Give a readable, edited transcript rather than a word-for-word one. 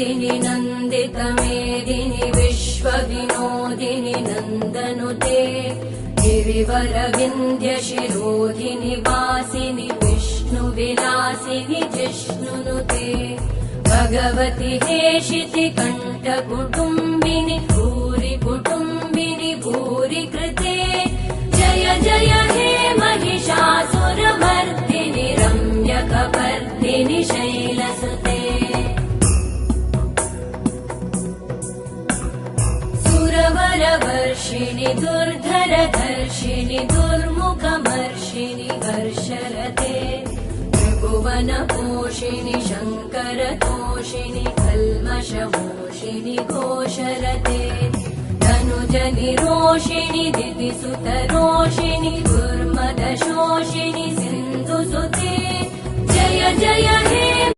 मेदिनि नन्दितमेदिनि विश्वविनोदिनि नन्दनुते गिरिवरविन्द्यशिरोधिनि वासिनि विष्णुविलासिनि जिष्णुनुते भगवति हेशिति कण्ठकुटुम्बिनि भूरि कुटुम्बिनि भूरि कृते जय जय हे महिषासुरमर्दिनि रम्यकपर्दिनि शैलसुते सुरवरवर्षिणि दुर्धरधर्षिणि दुर्मुखमर्षिणि हर्षरते त्रिभुवनपोषिणि शङ्करतोषिणि कल्मषमोषिणि घोषरते धनुजनिरोषिणि दितिसुतरोषिणि दुर्मदशोषिणि सिन्धुसुते जय जय हे